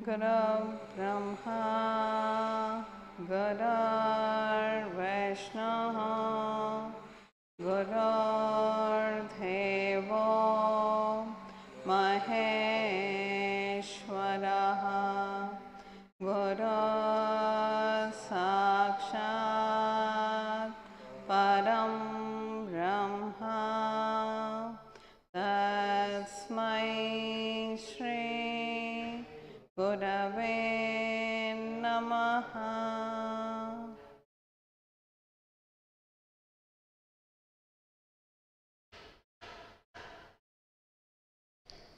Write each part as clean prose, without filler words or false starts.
Guru Brahma Guru Vaishnaha Guru Devo Maheshwaraha Guru Sakshat Param Brahma Tasmai Shri Gurave Namaha.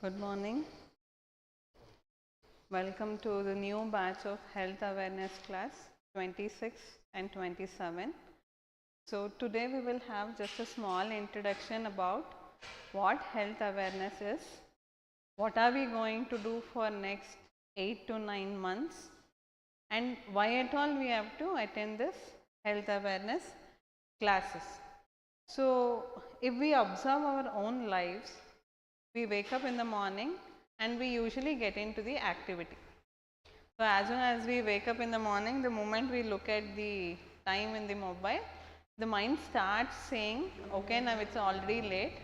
Good morning. Welcome to the new batch of Health Awareness class 26 and 27. So today we will have just a small introduction about what health awareness is, what are we going to do for next 8 to 9 months, and why at all we have to attend this health awareness classes. So if we observe our own lives, we wake up in the morning and we usually get into the activity. So as soon as we wake up in the morning, the moment we look at the time in the mobile, the mind starts saying, okay, now it's already late,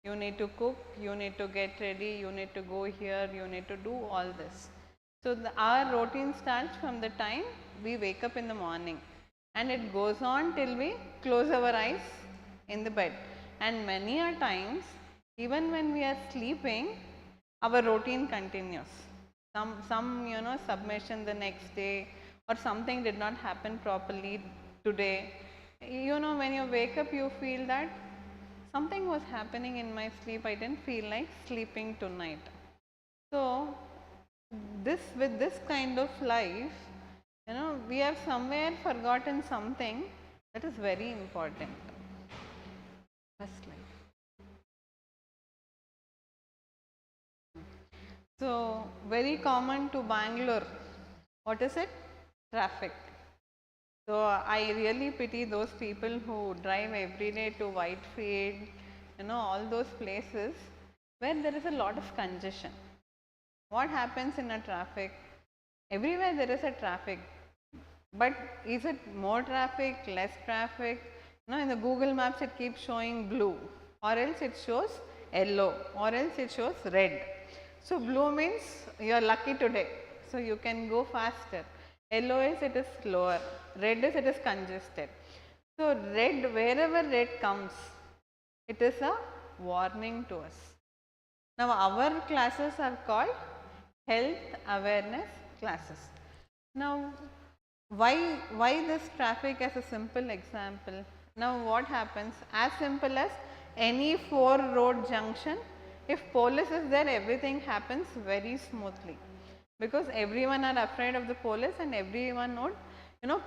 you need to cook, you need to get ready, you need to go here, you need to do all this. So our routine starts from the time we wake up in the morning, and it goes on till we close our eyes in the bed. And many a times, even when we are sleeping, our routine continues. Some submission the next day, or something did not happen properly today. When you wake up, you feel that something was happening in my sleep. I didn't feel like sleeping tonight. So with this kind of life, we have somewhere forgotten something that is very important. First slide. So very common to Bangalore. What is it? Traffic. So I really pity those people who drive every day to Whitefield, all those places where there is a lot of congestion. What happens in a traffic? Everywhere there is a traffic, but is it more traffic, less traffic? In the Google Maps it keeps showing blue, or else it shows yellow, or else it shows red. So blue means you are lucky today, so you can go faster. Yellow is it is slower, red is it is congested. So red, wherever red comes, it is a warning to us. Now our classes are called health awareness classes. Now why this traffic as a simple example? Now what happens, as simple as any 4 road junction, if police is there, everything happens very smoothly, because everyone are afraid of the police and everyone would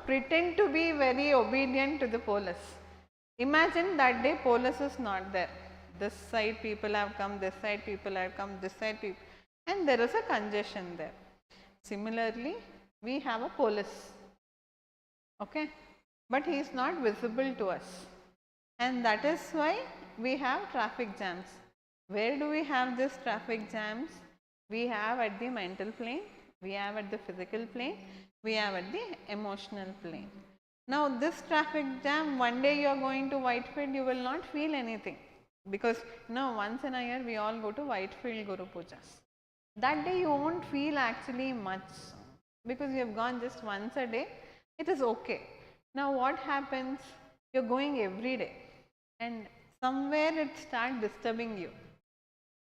pretend to be very obedient to the police. Imagine that day police is not there, this side people have come, this side people have come, this side people, and there is a congestion there. Similarly, we have a police, okay, but he is not visible to us, and that is why we have traffic jams. Where do we have this traffic jams? We have at the mental plane, we have at the physical plane, we have at the emotional plane. Now this traffic jam, one day you are going to Whitefield, you will not feel anything, because once in a year we all go to Whitefield Guru Pujas. That day you won't feel actually much, because you have gone just once a day, it is okay. Now what happens, you are going every day and somewhere it starts disturbing you.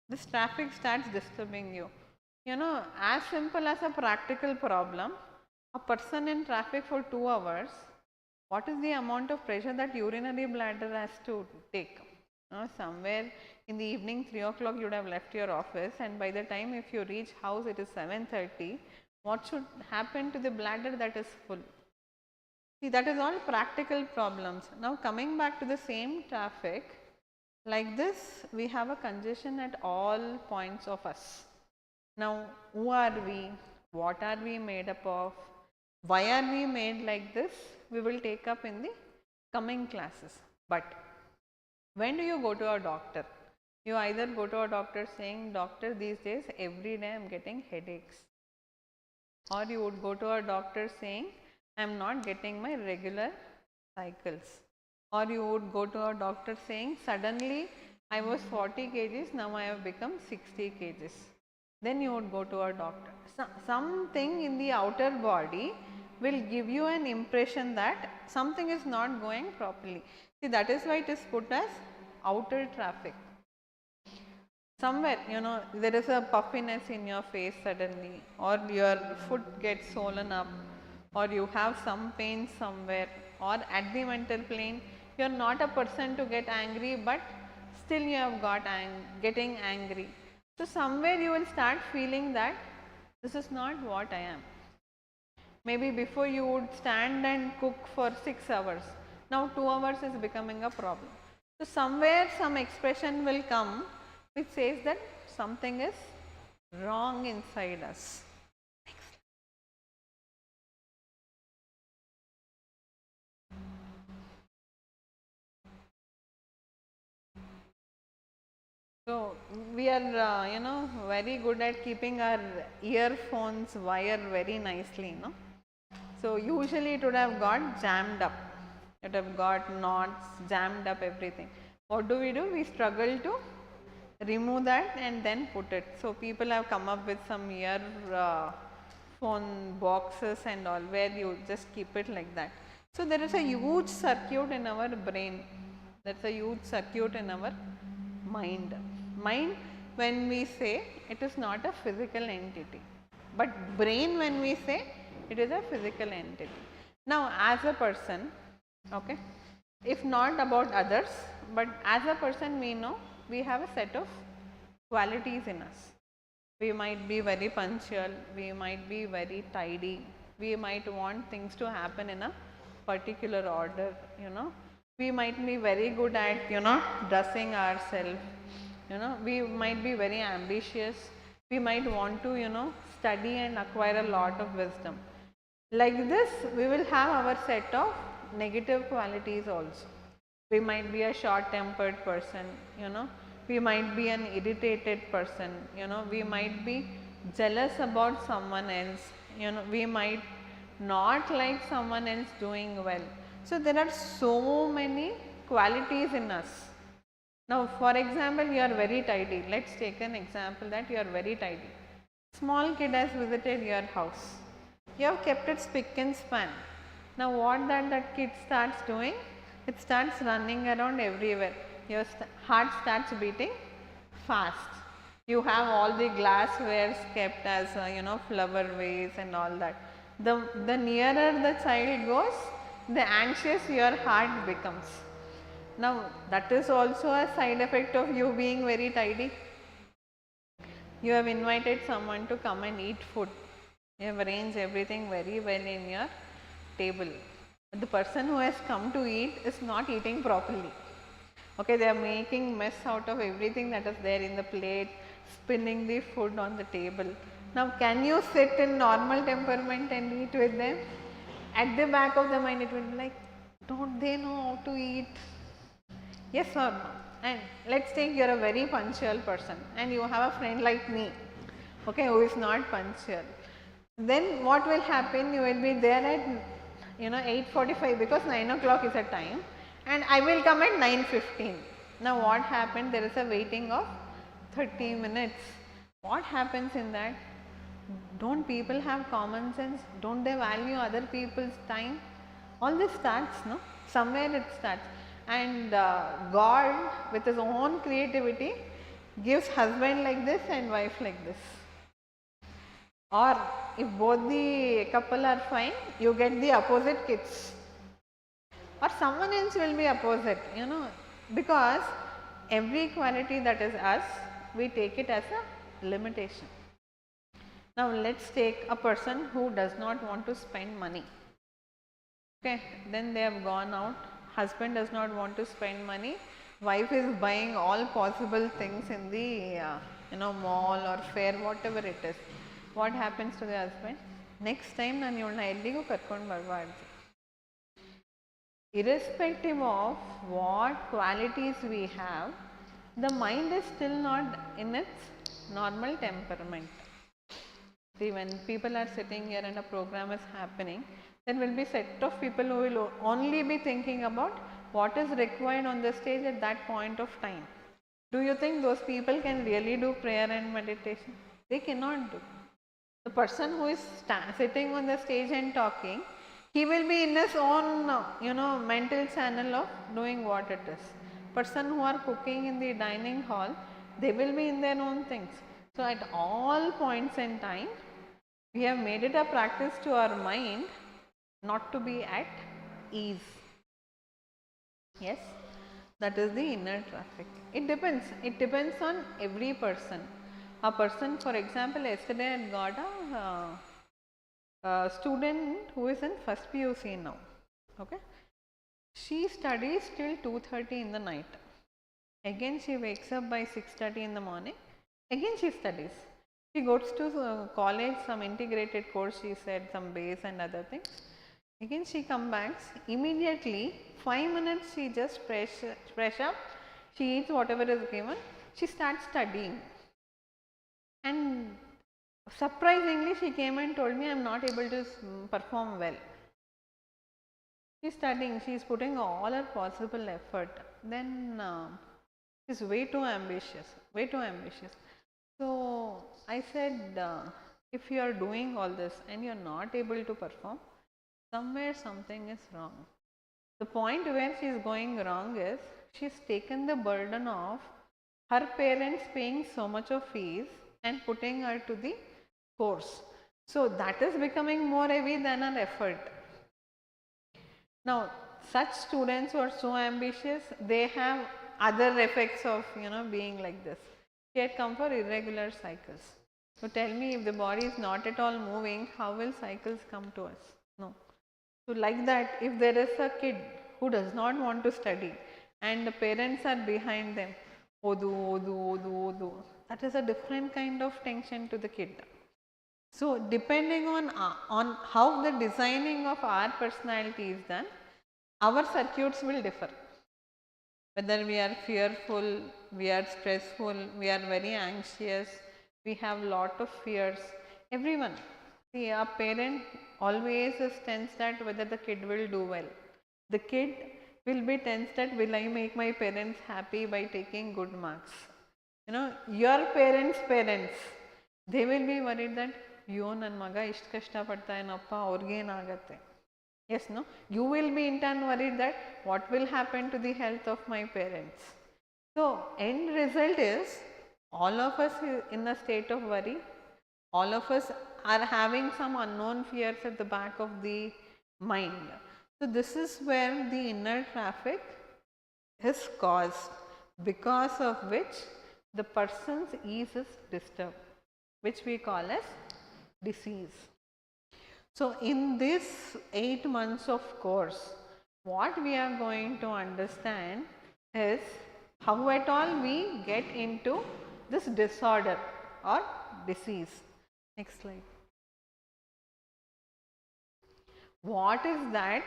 This traffic starts disturbing you. As simple as a practical problem, a person in traffic for 2 hours, what is the amount of pressure that urinary bladder has to take? Somewhere in the evening 3 o'clock you would have left your office, and by the time if you reach house it is 7:30, what should happen to the bladder that is full? See, that is all practical problems. Now coming back to the same traffic, like this we have a congestion at all points of us. Now who are we? What are we made up of? Why are we made like this? We will take up in the coming classes. But when do you go to a doctor? You either go to a doctor saying, doctor, these days every day I am getting headaches, or you would go to a doctor saying, I am not getting my regular cycles, or you would go to a doctor saying, suddenly I was 40 kgs, now I have become 60 kgs. Then you would go to a doctor. Something in the outer body will give you an impression that something is not going properly. See, that is why it is put as outer traffic. Somewhere, there is a puffiness in your face suddenly, or your foot gets swollen up, or you have some pain somewhere, or at the mental plane, you are not a person to get angry, but still you have got getting angry. So somewhere you will start feeling that this is not what I am. Maybe before you would stand and cook for 6 hours, now 2 hours is becoming a problem. So somewhere some expression will come which says that something is wrong inside us. So we are very good at keeping our earphones wire very nicely, So usually it would have got jammed up, it would have got knots, jammed up, everything. What do? We struggle to remove that and then put it. So people have come up with some earphone boxes and all, where you just keep it like that. So there is a huge circuit in our brain, there is a huge circuit in our mind. Mind, when we say, it is not a physical entity, but brain, when we say, it is a physical entity. Now as a person, okay, if not about others, but as a person, we know we have a set of qualities in us. We might be very punctual, we might be very tidy, we might want things to happen in a particular order, we might be very good at dressing ourselves, we might be very ambitious, we might want to study and acquire a lot of wisdom. Like this, we will have our set of negative qualities also. We might be a short tempered person, we might be an irritated person, we might be jealous about someone else, we might not like someone else doing well. So there are so many qualities in us. Now for example, you are very tidy. Let's take an example that you are very tidy. Small kid has visited your house. You have kept it spick and span. Now what that kid starts doing? It starts running around everywhere. Your heart starts beating fast. You have all the glasswares kept as flower vase and all that. The nearer the child goes, the anxious your heart becomes. Now that is also a side effect of you being very tidy. You have invited someone to come and eat food. You have arranged everything very well in your table. But the person who has come to eat is not eating properly. Okay, they are making mess out of everything that is there in the plate, spinning the food on the table. Now can you sit in normal temperament and eat with them? At the back of the mind it will be like, don't they know how to eat? Yes or no? And let's take you are a very punctual person and you have a friend like me, okay, who is not punctual. Then what will happen? You will be there at 8:45 because 9 o'clock is a time and I will come at 9:15. Now what happened? There is a waiting of 30 minutes. What happens in that? Don't people have common sense? Don't they value other people's time? All this starts, no? Somewhere it starts. And God, with His own creativity, gives husband like this and wife like this. Or if both the couple are fine, you get the opposite kids. Or someone else will be opposite, because every quality that is us, we take it as a limitation. Now let's take a person who does not want to spend money. Okay, then they have gone out, husband does not want to spend money, wife is buying all possible things in the mall or fair, whatever it is. What happens to the husband? Next time ನಾನು ಇವಳನ್ನ ಎಲ್ಲಿಗೂ ಕರ್ಕೊಂಡು ಬರಬಾರ್ದು. Irrespective of what qualities we have, the mind is still not in its normal temperament. See, when people are sitting here and a program is happening, there will be set of people who will only be thinking about what is required on the stage at that point of time. Do you think those people can really do prayer and meditation? They cannot do. The person who is sitting on the stage and talking, he will be in his own mental channel of doing what it is. Person who are cooking in the dining hall, they will be in their own things. So at all points in time, we have made it a practice to our mind not to be at ease. Yes, that is the inner traffic. It depends on every person. A person, for example, yesterday I got a student who is in first PUC now. Okay, she studies till 2:30 in the night. Again she wakes up by 6:30 in the morning. Again she studies. She goes to college, some integrated course, she said, some base and other things. Again she comes back, immediately 5 minutes she just fresh up, she eats whatever is given, she starts studying. And surprisingly she came and told me, I am not able to perform well. She is studying, she is putting all her possible effort, then she is way too ambitious. So I said, if you are doing all this and you are not able to perform, somewhere something is wrong. The point where she is going wrong is, she has taken the burden of her parents paying so much of fees and putting her to the course. So that is becoming more heavy than her effort. Now such students who are so ambitious, they have other effects of being like this. She had come for irregular cycles. So tell me, if the body is not at all moving, how will cycles come to us? No. So like that, if there is a kid who does not want to study and the parents are behind them, odu, that is a different kind of tension to the kid. So depending on how the designing of our personality is done, our circuits will differ. Whether we are fearful, we are stressful, we are very anxious, we have lot of fears, everyone. See, a parent always is tense that whether the kid will do well. The kid will be tense that will I make my parents happy by taking good marks. Your parents, they will be worried that, yo nan maga ishtu kashta padta enappa avrige enagatte. Yes, no? You will be in turn worried that what will happen to the health of my parents. So end result is, all of us in a state of worry, all of us are having some unknown fears at the back of the mind. So this is where the inner traffic is caused, because of which the person's ease is disturbed, which we call as disease. So in this 8 months of course, what we are going to understand is how at all we get into this disorder or disease. Next slide. What is that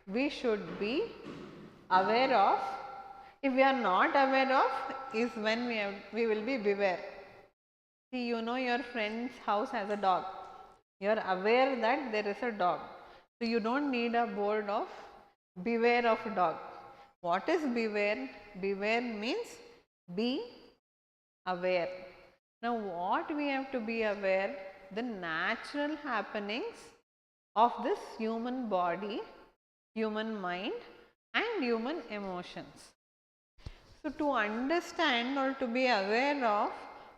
we should be aware of? If we are not aware of, is when we will be beware. See, your friend's house has a dog. You are aware that there is a dog. So you don't need a board of beware of dog. What is beware? Beware means be aware. Now what we have to be aware? The natural happenings of this human body, human mind and human emotions. So to understand or to be aware of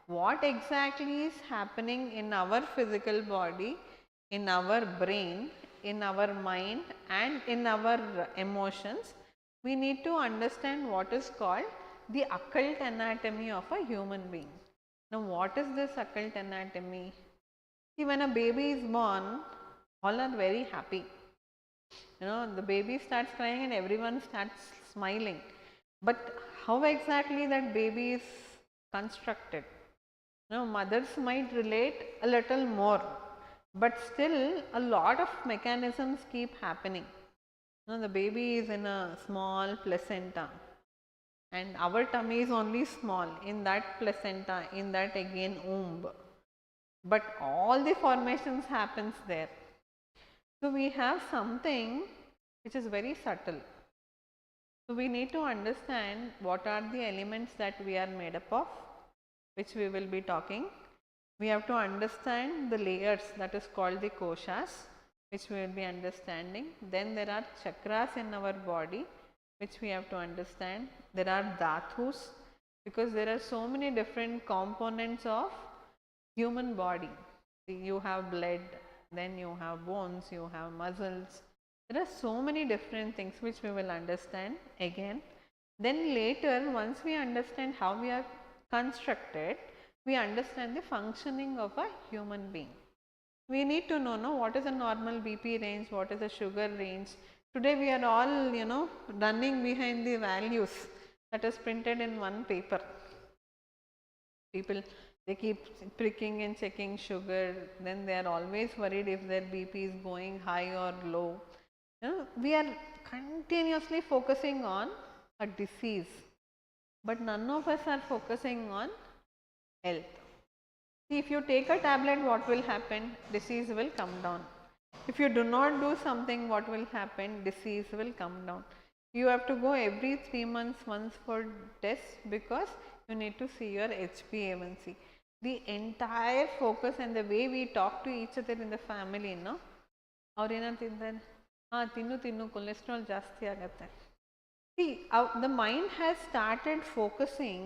what exactly is happening in our physical body, in our brain, in our mind and in our emotions, we need to understand what is called the occult anatomy of a human being. Now what is this occult anatomy? See, when a baby is born, all are very happy. The baby starts crying and everyone starts smiling. But how exactly that baby is constructed? Mothers might relate a little more, but still a lot of mechanisms keep happening. The baby is in a small placenta and our tummy is only small in that placenta, in that again womb. But all the formations happens there. So we have something which is very subtle. So we need to understand what are the elements that we are made up of, which we will be talking. We have to understand the layers, that is called the koshas, which we will be understanding. Then there are chakras in our body, which we have to understand. There are dhatus, because there are so many different components of human body. You have blood, then you have bones, you have muscles. There are so many different things which we will understand again. Then later, once we understand how we are constructed, we understand the functioning of a human being. We need to know what is a normal BP range, what is a sugar range. Today we are all running behind the values that is printed in one paper. People, they keep pricking and checking sugar, then they are always worried if their BP is going high or low. We are continuously focusing on a disease, but none of us are focusing on health. See, if you take a tablet, what will happen? Disease will come down. If you do not do something, what will happen? Disease will come down. You have to go every 3 months once for tests because you need to see your HbA1c. The entire focus and the way we talk to each other in the family, no? ಅವ್ರೇನು ತಿಂತಾರೆ, ತಿನ್ನು cholesterol ಜಾಸ್ತಿ ಆಗುತ್ತೆ. See, the mind has started focusing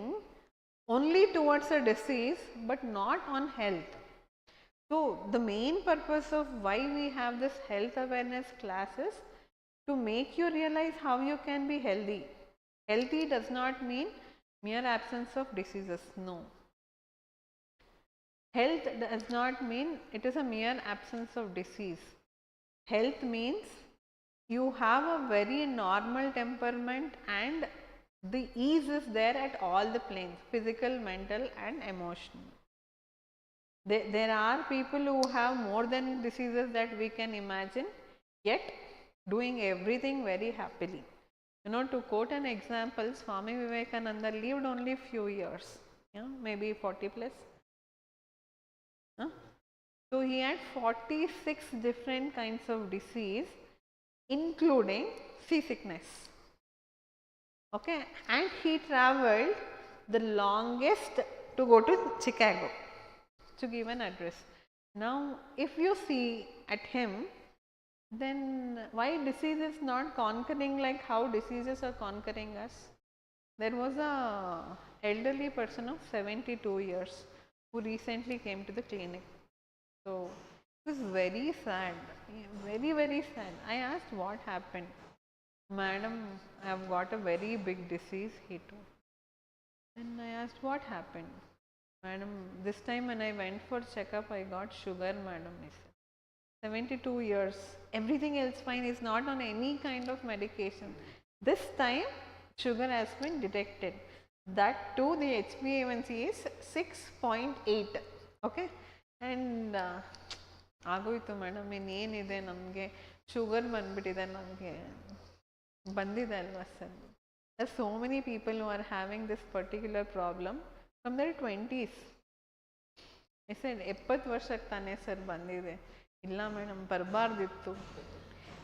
only towards a disease but not on health. So the main purpose of why we have this health awareness class is to make you realize how you can be healthy. Healthy does not mean mere absence of diseases, no. Health does not mean it is a mere absence of disease. Health means you have a very normal temperament and the ease is there at all the planes, physical, mental and emotional. There are people who have more than diseases that we can imagine, yet doing everything very happily. To quote an example, Swami Vivekananda lived only few years, maybe 40 plus. So he had 46 different kinds of disease, including seasickness. Okay, and he traveled the longest to go to Chicago to give an address. Now, if you see at him, then why disease is not conquering like how diseases are conquering us? There was a elderly person of 72 years who recently came to the clinic. So it was very sad, very, very sad. I asked what happened. Madam, I have got a very big disease, he told. Then I asked what happened. Madam, this time when I went for checkup, I got sugar, madam, he said. 72 years, everything else fine, is not on any kind of medication. This time, sugar has been detected. That too, the HbA1c is 6.8. Okay, and ಆಗೋಯ್ತು madam, ಇನ್ನೇನಿದೆ ನಮಗೆ sugar ಬಂದ್ಬಿಟ್ಟಿದೆ, ನನಗೆ ಬಂದಿದೆ ಅಲ್ವಾ sir. There are so many people who are having this particular problem from their 20s. I said 70 ವರ್ಷಕ್ಕೆ ತಾನೇ sir ಬಂದಿದೆ. ಇಲ್ಲ madam ಬರಬಾರ್ದಿತ್ತು.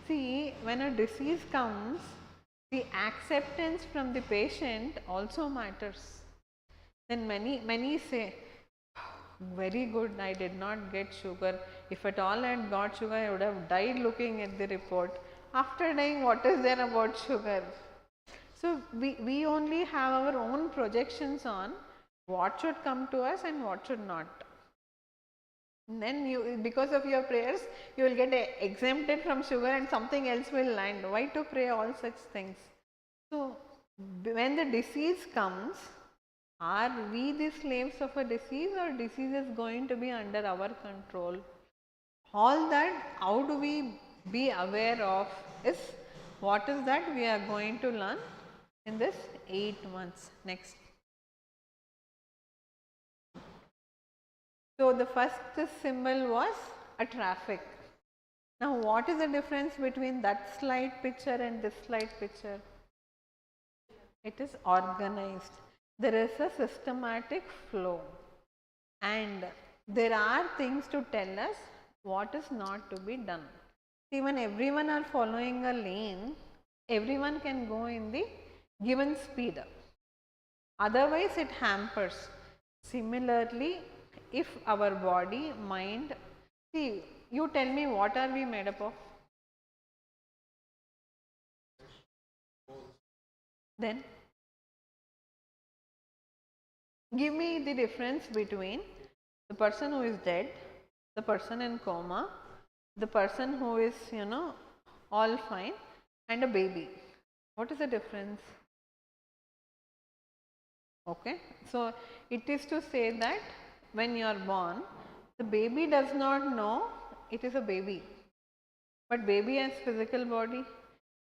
See, when a disease comes, the acceptance from the patient also matters. Then many say, very good, I did not get sugar. If at all I had got sugar, I would have died looking at the report. After dying, what is there about sugar? So, we only have our own projections on what should come to us and what should not. And then you, because of your prayers, you will get exempted from sugar and something else will land. Why to pray all such things? So, when the disease comes, are we the slaves of a disease, or disease is going to be under our control? All that, how do we be aware of, is what is that we are going to learn in this 8 months. Next. So, the first symbol was a traffic. Now, what is the difference between that slide picture and this slide picture? It is organized. There is a systematic flow, and there are things to tell us what is not to be done. Even everyone are following a lane, everyone can go in the given speed. Otherwise, it hampers. Similarly, if our body, mind, see, you tell me, what are we made up of? Then give me the difference between the person who is dead, the person in coma, the person who is, all fine, and a baby. What is the difference? Okay. So, it is to say that when you are born, the baby does not know it is a baby, but baby has physical body,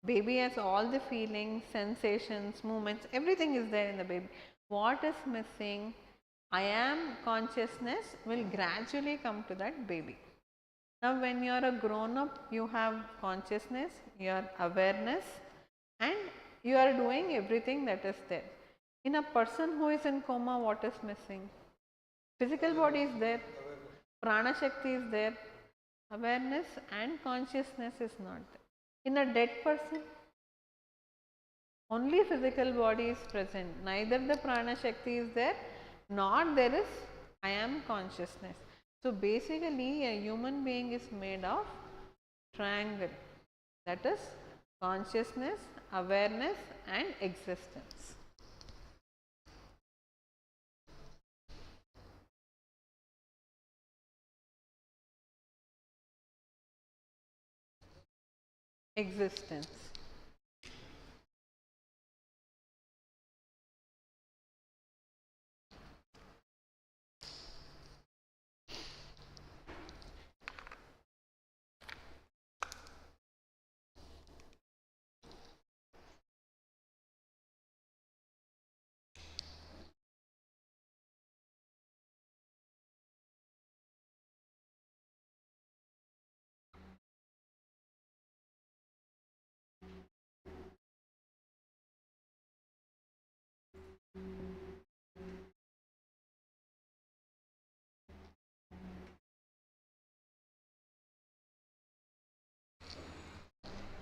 baby has all the feelings, sensations, movements, everything is there in the baby. What is missing? I am consciousness will gradually come to that baby. Now, when you are a grown up, you have consciousness, your awareness, and you are doing everything that is there. In a person who is in coma, what is missing? Physical body is there, prana shakti is there, awareness and consciousness is not there. In a dead person, only physical body is present, neither the prana shakti is there, nor there is I am consciousness. So, basically a human being is made of triangle, that is consciousness, awareness and existence. Existence.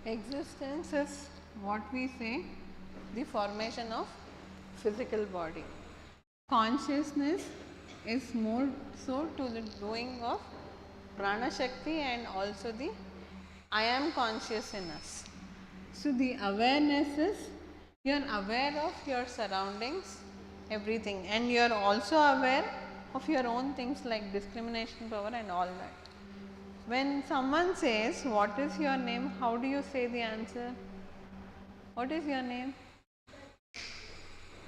Existence is what we say the formation of physical body. Consciousness is more so to the doing of prana shakti and also the I am conscious in us. So, the awareness is you are aware of your surroundings, everything, and you are also aware of your own things like discrimination power and all that. When someone says, what is your name? How do you say the answer? What is your name?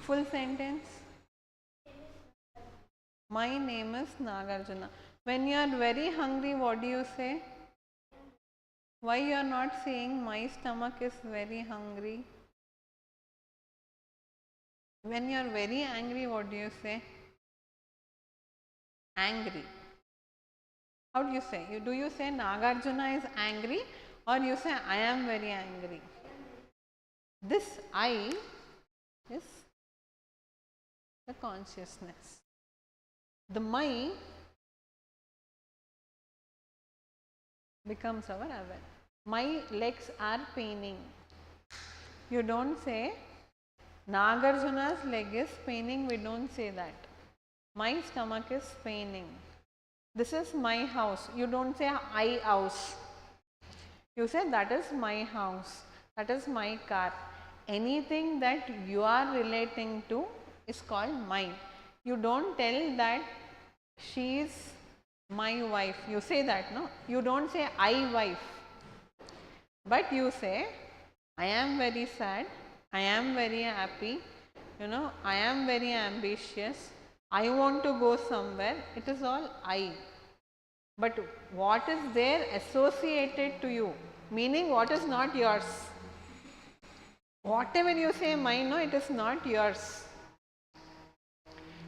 Full sentence. My name is Nagarjuna. When you are very hungry, what do you say? Why you are not saying my stomach is very hungry? When you are very angry, what do you say? Angry. How do you say? Do you say Nagarjuna is angry, or you say I am very angry? This I is the consciousness. The my becomes our awareness. My legs are paining. You don't say Nagarjuna's leg is paining, we don't say that. My stomach is paining. This is my house. You don't say I house. You say that is my house, that is my car. Anything that you are relating to is called mine. You don't tell that she is my wife. You say that, no? You don't say I wife. But you say I am very sad, I am very happy, I am very ambitious, I want to go somewhere. It is all I. But what is there associated to you, meaning what is not yours. Whatever you say mine, no, it is not yours.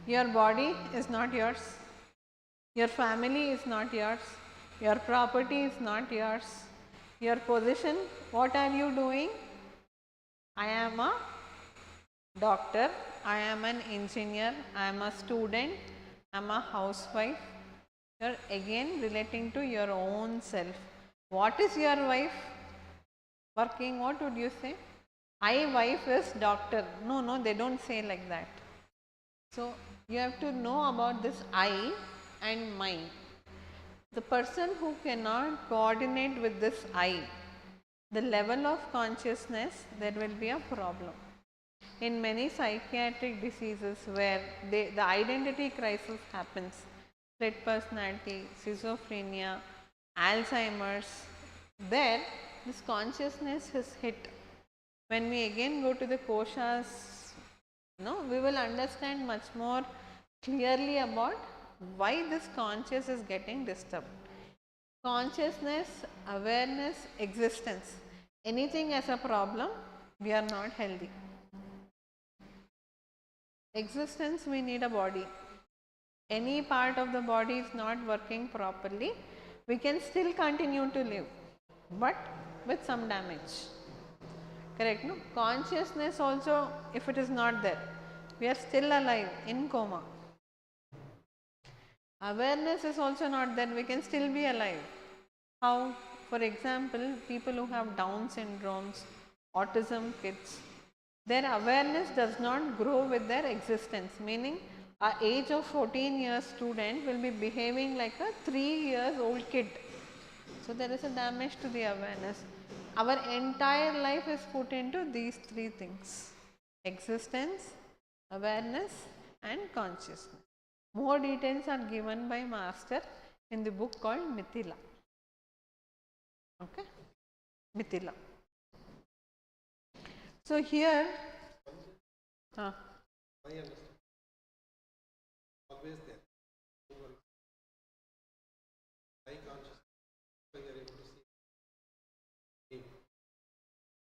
Your body is not yours, your family is not yours, your property is not yours, your position, what are you doing? I am a doctor, I am an engineer, I am a student, I am a housewife. You are again relating to your own self. What is your wife working? What would you say? I wife is doctor. No, no, they don't say like that. So, you have to know about this I and mine. The person who cannot coordinate with this I, the level of consciousness, there will be a problem. In many psychiatric diseases where the identity crisis happens, split personality, schizophrenia, Alzheimer's, there this consciousness is hit. When we again go to the koshas, we will understand much more clearly about why this conscious is getting disturbed. Consciousness, awareness, existence, anything as a problem, we are not healthy. Existence, we need a body. Any part of the body is not working properly, we can still continue to live, but with some damage. Correct, no? Consciousness also, if it is not there, we are still alive in coma. Awareness is also not there, we can still be alive. How? For example, people who have Down syndromes, autism kids, their awareness does not grow with their existence, meaning a age of 14 years student will be behaving like a 3 years old kid. So, there is a damage to the awareness. Our entire life is put into these three things: existence, awareness and consciousness. More details are given by Master in the book called Mithila. Okay, Mithila. So, here always there. High consciousness, you are able to see.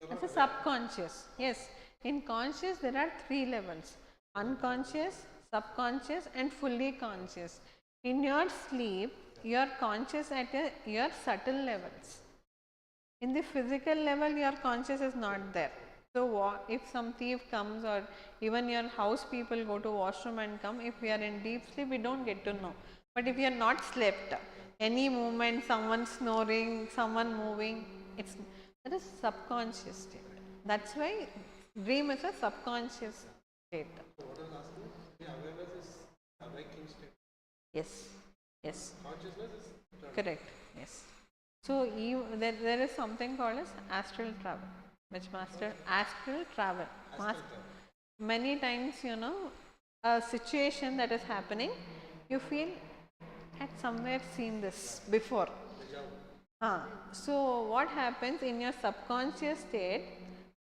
As a subconscious, yes. In conscious, there are three levels: unconscious, subconscious, and fully conscious. In your sleep, you are conscious at your subtle levels. In the physical level, your conscious is not there. So, if some thief comes, or even your house people go to washroom and come, if we are in deep sleep, we don't get to know. But if you are not slept, any movement, someone snoring, someone moving, that is subconscious state. That's why dream is a subconscious state. So what I was asking, the awareness is a waking state. Yes, yes. Consciousness is correct. Yes. So, there is something called as astral travel, which Master astral travel. Many times, a situation that is happening, you feel had somewhere seen this before. So, what happens in your subconscious state,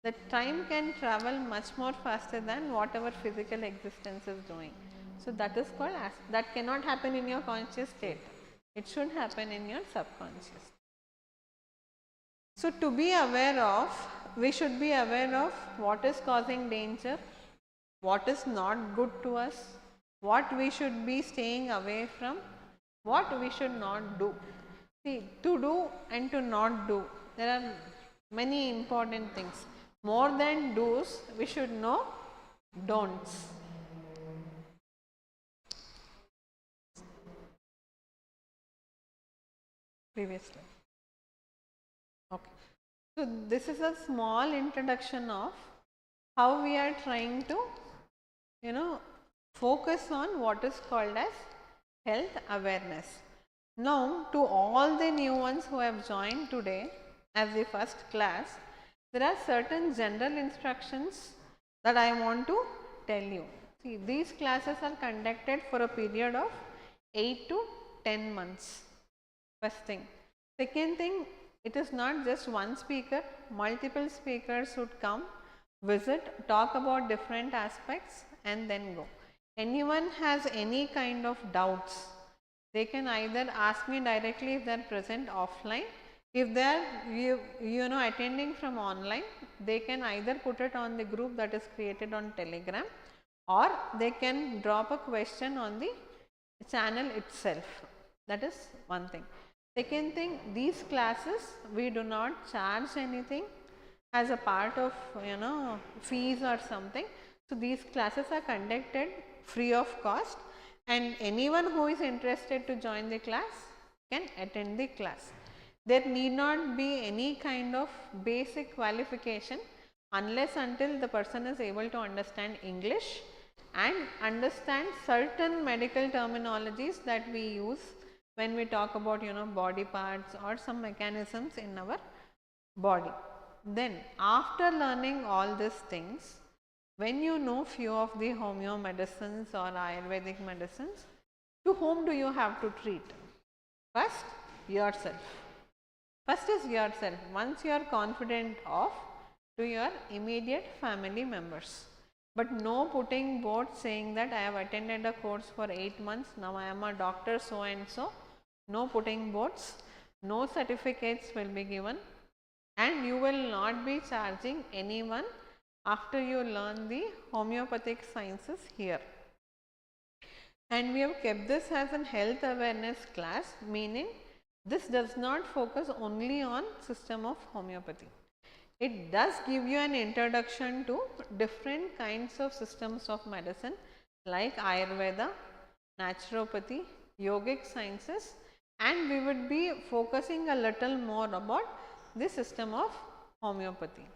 the time can travel much more faster than whatever physical existence is doing. So, that is called that cannot happen in your conscious state. It should happen in your subconscious. So, to be aware of, we should be aware of what is causing danger, what is not good to us, what we should be staying away from, what we should not do. See, to do and to not do, there are many important things. More than do's, we should know don'ts. Previously. Okay. So, this is a small introduction of how we are trying to, focus on what is called as health awareness. Now, to all the new ones who have joined today as the first class, there are certain general instructions that I want to tell you. See, these classes are conducted for a period of 8 to 10 months. First thing. Second thing, it is not just one speaker, multiple speakers would come, visit, talk about different aspects and then go. Anyone has any kind of doubts, they can either ask me directly if they are present offline. If they are attending from online, they can either put it on the group that is created on Telegram, or they can drop a question on the channel itself. That is one thing. Second thing, these classes we do not charge anything as a part of fees or something. So, these classes are conducted free of cost, and anyone who is interested to join the class can attend the class. There need not be any kind of basic qualification unless until the person is able to understand English and understand certain medical terminologies that we use when we talk about body parts or some mechanisms in our body. Then after learning all these things, when you know few of the homeo medicines or Ayurvedic medicines, to whom do you have to treat? First, yourself. First is yourself. Once you are confident of, to your immediate family members. But no putting board saying that I have attended a course for 8 months, now I am a doctor so and so. No putting boards, no certificates will be given, and you will not be charging anyone after you learn the homeopathic sciences here. And we have kept this as an health awareness class, meaning this does not focus only on system of homeopathy. It does give you an introduction to different kinds of systems of medicine like Ayurveda, naturopathy, yogic sciences, and we would be focusing a little more about the system of homeopathy.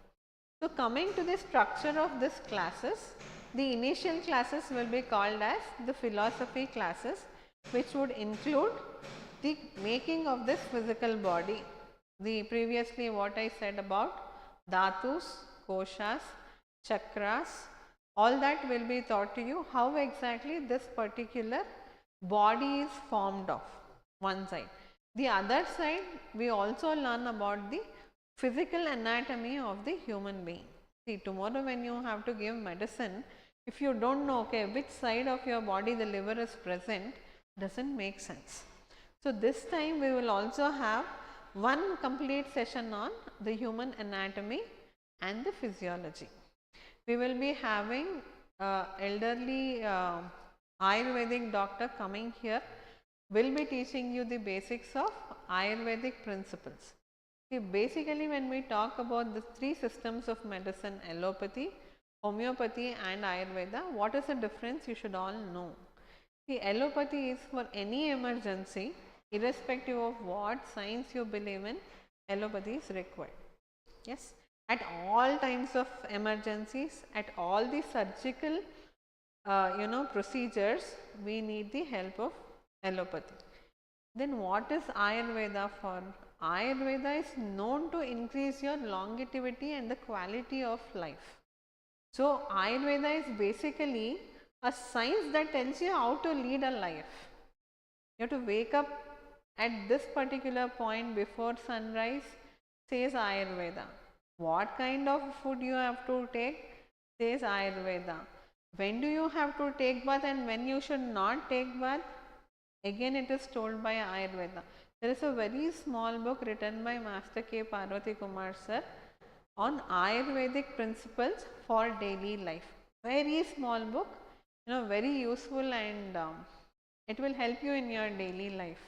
So, coming to the structure of this classes, the initial classes will be called as the philosophy classes, which would include the making of this physical body. The previously what I said about dhatus, koshas, chakras, all that will be taught to you how exactly this particular body is formed of, one side. The other side, we also learn about the physical anatomy of the human being. See, tomorrow when you have to give medicine, if you don't know which side of your body the liver is present, doesn't make sense. So, this time we will also have one complete session on the human anatomy and the physiology. We will be having elderly Ayurvedic doctor coming here, will be teaching you the basics of Ayurvedic principles. See, basically when we talk about the three systems of medicine, allopathy, homeopathy and Ayurveda, what is the difference you should all know. See, allopathy is for any emergency, irrespective of what science you believe in, allopathy is required. Yes, at all times of emergencies, at all the surgical procedures, we need the help of allopathy. Then what is Ayurveda for? Ayurveda is known to increase your longevity and the quality of life. So, Ayurveda is basically a science that tells you how to lead a life. You have to wake up at this particular point before sunrise, says Ayurveda. What kind of food you have to take, says Ayurveda. When do you have to take bath and when you should not take bath, again it is told by Ayurveda. There is a very small book written by Master K. Parvati Kumar sir on Ayurvedic principles for daily life. Very small book, very useful, and it will help you in your daily life.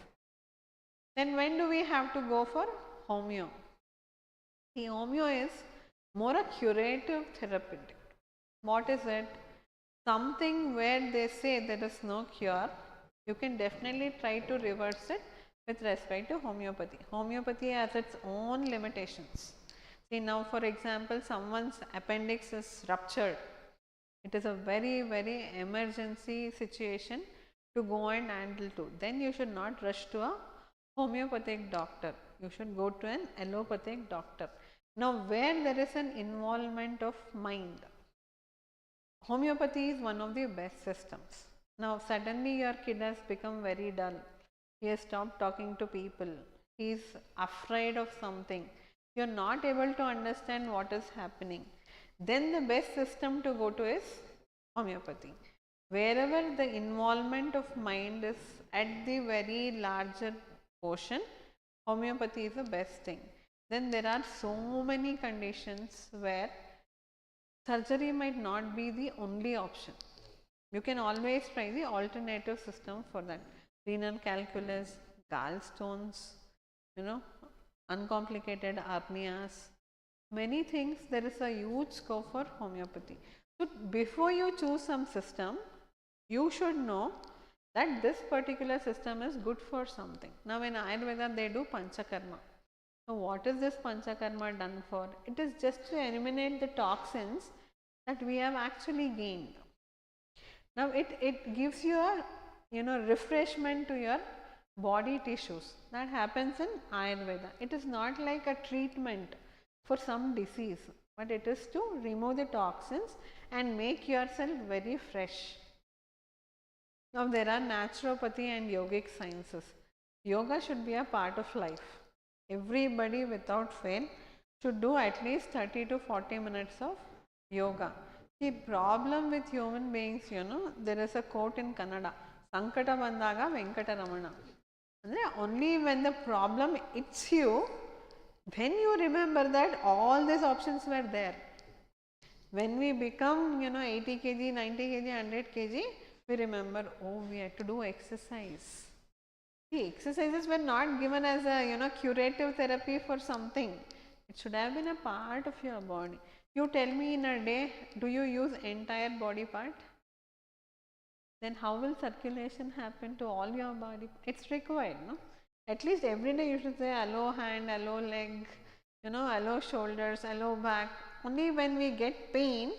Then when do we have to go for homeo? The homeo is more a curative therapeutic. What is it? Something where they say there is no cure, you can definitely try to reverse it with respect to homeopathy. Homeopathy has its own limitations. See, now for example, someone's appendix is ruptured. It is a very, very emergency situation to go and handle to. Then you should not rush to a homeopathic doctor. You should go to an allopathic doctor. Now, where there is an involvement of mind, homeopathy is one of the best systems. Now, suddenly your kid has become very dull. He has stopped talking to people. He is afraid of something. You are not able to understand what is happening. Then the best system to go to is homeopathy. Wherever the involvement of mind is at the very larger portion, homeopathy is the best thing. Then there are so many conditions where surgery might not be the only option. You can always try the alternative system for that. Renal calculus, gallstones, uncomplicated hernias, many things. There is a huge scope for homeopathy. So, before you choose some system, you should know that this particular system is good for something. Now, in Ayurveda, they do Panchakarma. So, what is this Panchakarma done for? It is just to eliminate the toxins that we have actually gained. Now, it gives you a refreshment to your body tissues. That happens in Ayurveda. It is not like a treatment for some disease, but it is to remove the toxins and make yourself very fresh. Now, there are naturopathy and yogic sciences. Yoga should be a part of life. Everybody without fail should do at least 30 to 40 minutes of yoga. The problem with human beings, there is a quote in Kannada, Sankata Bandaga Venkata Ramana. Only when the problem hits you, then you remember that all these options were there. When we become 80 kg, 90 kg, 100 kg, we remember, oh, we had to do exercise. The exercises were not given as a curative therapy for something. It should have been a part of your body. You tell me in a day, do you use entire body part? Then how will circulation happen to all your body? It's required, no? At least every day you should say hello hand, hello leg, hello shoulders, hello back. Only when we get pain,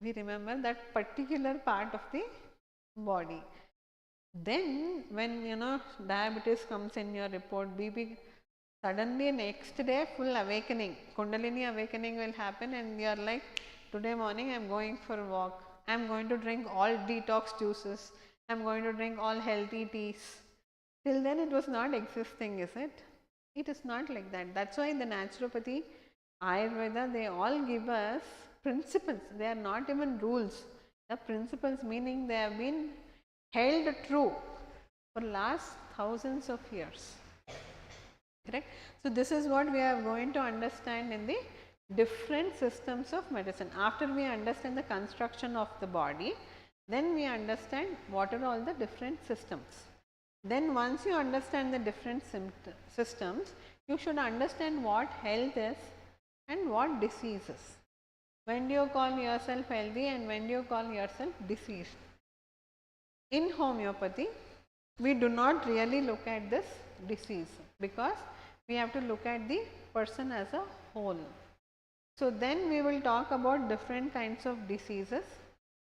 we remember that particular part of the body. Then when diabetes comes in your report, BP, suddenly next day full awakening, Kundalini awakening will happen and you are like, today morning I am going for a walk, I am going to drink all detox juices, I am going to drink all healthy teas. Till then it was not existing, is it? It is not like that. That's why the naturopathy, Ayurveda, they all give us principles. They are not even rules. The principles, meaning they have been held true for last thousands of years. Correct? So, this is what we are going to understand in the different systems of medicine. After we understand the construction of the body, then we understand what are all the different systems. Then once you understand the different systems, you should understand what health is and what disease is. When do you call yourself healthy and when do you call yourself diseased? In homeopathy, we do not really look at this disease because we have to look at the person as a whole. So, then we will talk about different kinds of diseases,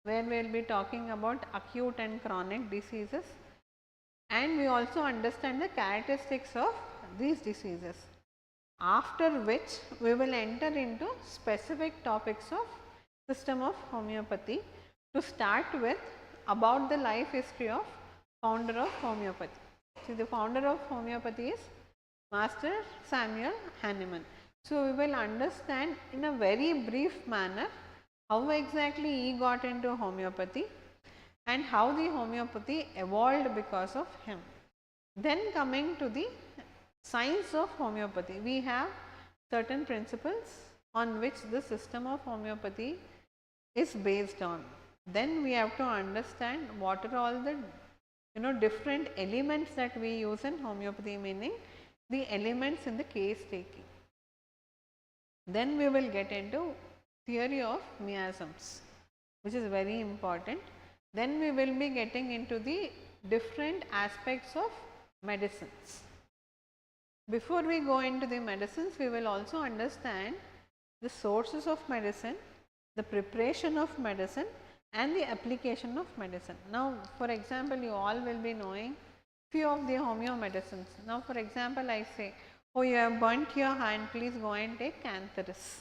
where we will be talking about acute and chronic diseases, and we also understand the characteristics of these diseases. After which we will enter into specific topics of system of homeopathy. To start with, about the life history of founder of homeopathy. So, the founder of homeopathy is Master Samuel Hahnemann. So, we will understand in a very brief manner how exactly he got into homeopathy and how the homeopathy evolved because of him. Then coming to the science of homeopathy, we have certain principles on which the system of homeopathy is based on. Then we have to understand what are all the different elements that we use in homeopathy, meaning the elements in the case taking. Then we will get into theory of miasms, which is very important. Then we will be getting into the different aspects of medicines. before we go into the medicines, we will also understand the sources of medicine, the preparation of medicine and the application of medicine. Now, for example, you all will be knowing few of the homeo medicines. Now, for example, I say, oh, you have burnt your hand, please go and take Cantharis.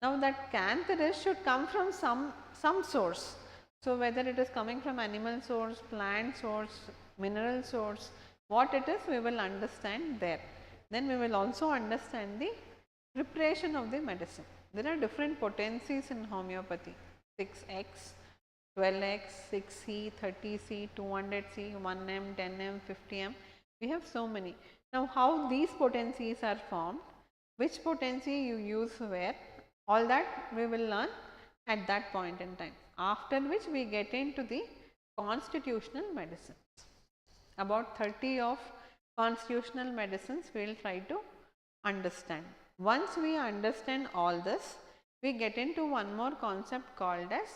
Now, that Cantharis should come from some source. So, whether it is coming from animal source, plant source, mineral source, what it is, we will understand there. Then we will also understand the preparation of the medicine. There are different potencies in homeopathy, 6x, 12x, 6C, 30C, 200C, 1M, 10M, 50M. We have so many. Now, how these potencies are formed, which potency you use where, all that we will learn at that point in time. After which we get into the constitutional medicines. About 30 of constitutional medicines we will try to understand. Once we understand all this, we get into one more concept called as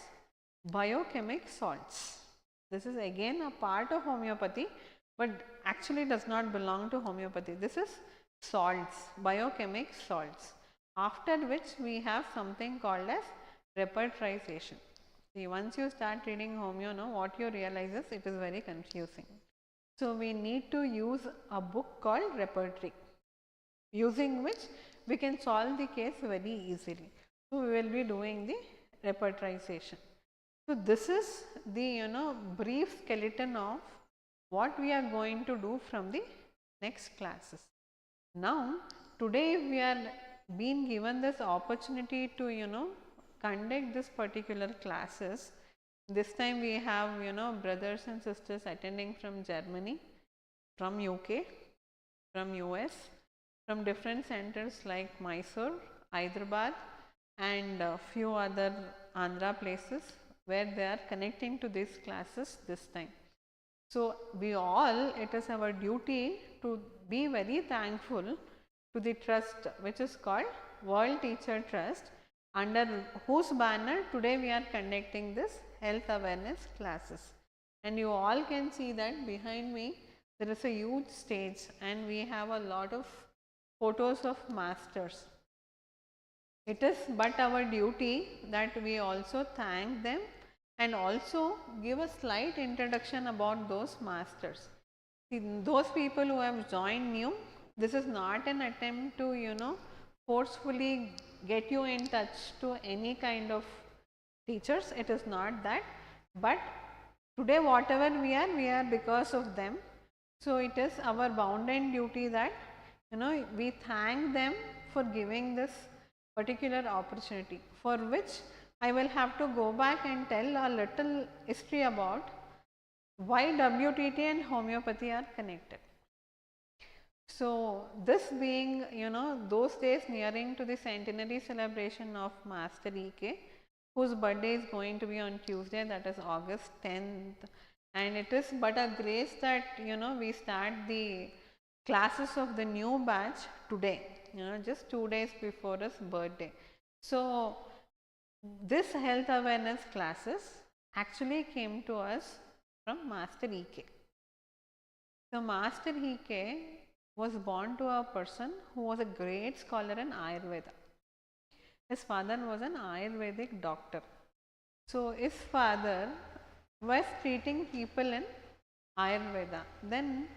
biochemic salts. This is again a part of homeopathy, but actually does not belong to homeopathy. This is salts, biochemic salts. After which we have something called as repertorization. See, once you start reading homeo, no, what you realize is it is very confusing. So, we need to use a book called repertory, using which we can solve the case very easily. So, we will be doing the repertorization. So, this is the brief skeleton of what we are going to do from the next classes. Now, today we are being given this opportunity to conduct this particular classes. This time we have brothers and sisters attending from Germany, from UK, from US, from different centers like Mysore, Hyderabad and few other Andhra places where they are connecting to these classes this time. So, we all, it is our duty to be very thankful to the trust which is called World Teacher Trust, under whose banner today we are conducting this health awareness classes. And you all can see that behind me there is a huge stage and we have a lot of photos of masters. It is but our duty that we also thank them and also give a slight introduction about those masters. See, those people who have joined new, this is not an attempt to forcefully get you in touch to any kind of teachers, it is not that, but today whatever we are because of them. So, it is our bounden duty that we thank them for giving this particular opportunity, for which I will have to go back and tell a little history about why WTT and homeopathy are connected. So, this being those days nearing to the centenary celebration of Master E.K., whose birthday is going to be on Tuesday, that is August 10th, and it is but a grace that we start the classes of the new batch today, just 2 days before his birthday. So, this health awareness classes actually came to us from Master E.K. So, Master E.K. was born to a person who was a great scholar in Ayurveda. His father was an Ayurvedic doctor. So, his father was treating people in Ayurveda. Then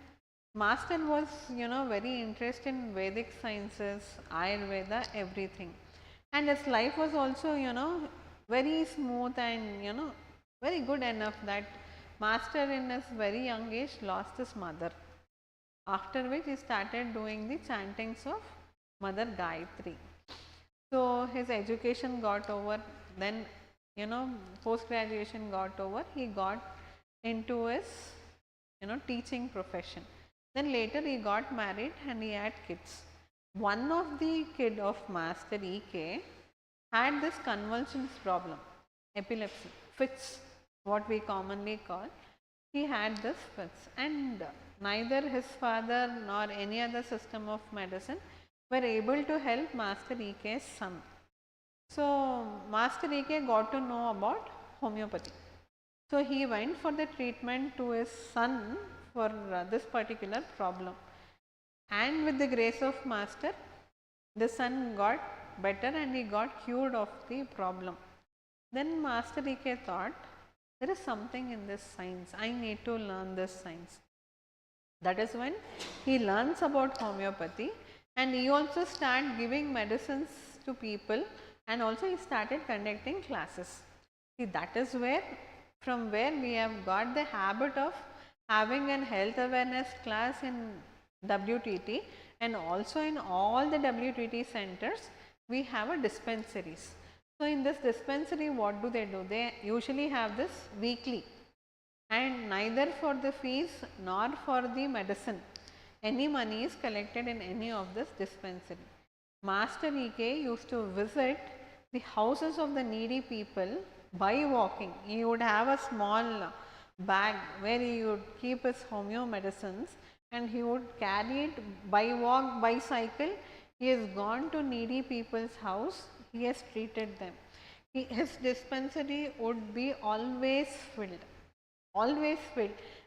Master was very interested in Vedic sciences, Ayurveda, everything. And his life was also very smooth and very good enough that Master in his very young age lost his mother. After which he started doing the chantings of Mother Gayatri. So, his education got over, then post graduation got over, he got into his teaching profession. Then later he got married and he had kids. One of the kid of Master E.K. had this convulsions problem, epilepsy, fits, what we commonly call. He had this fits, and neither his father nor any other system of medicine were able to help Master E.K.'s son. So, Master E.K. got to know about homeopathy. So, he went for the treatment to his son for this particular problem. and with the grace of master, the son got better and he got cured of the problem. Then Master E.K. thought, there is something in this science, I need to learn this science. That is when he learns about homeopathy, and he also started giving medicines to people, and also he started conducting classes. See, that is where, from where we have got the habit of having an health awareness class in WTT, and also in all the WTT centers we have a dispensaries. So, in this dispensary what do? They usually have this weekly, and neither for the fees nor for the medicine any money is collected in any of this dispensary. Master E.K. used to visit the houses of the needy people by walking. He would have a small bag where he would keep his homeo medicines, and he would carry it by walk, by cycle. He has gone to needy people's house, he has treated them. His dispensary would be always filled,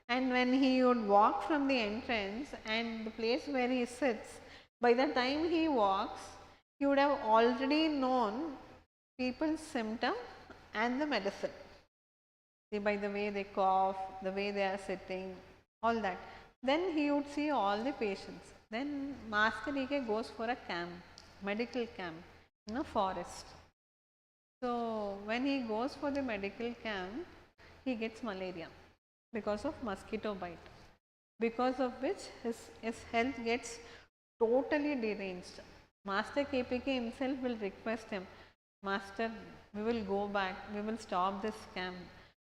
and when he would walk from the entrance and the place where he sits, by the time he walks, he would have already known people's symptom and the medicine. See, by the way they cough, the way they are sitting, all that. Then he would see all the patients. Then Master E.K. goes for a camp, medical camp in a forest. So, when he goes for the medical camp, he gets malaria because of mosquito bite, because of which his health gets totally deranged. Master KPK himself will request him, Master, we will go back, we will stop this camp.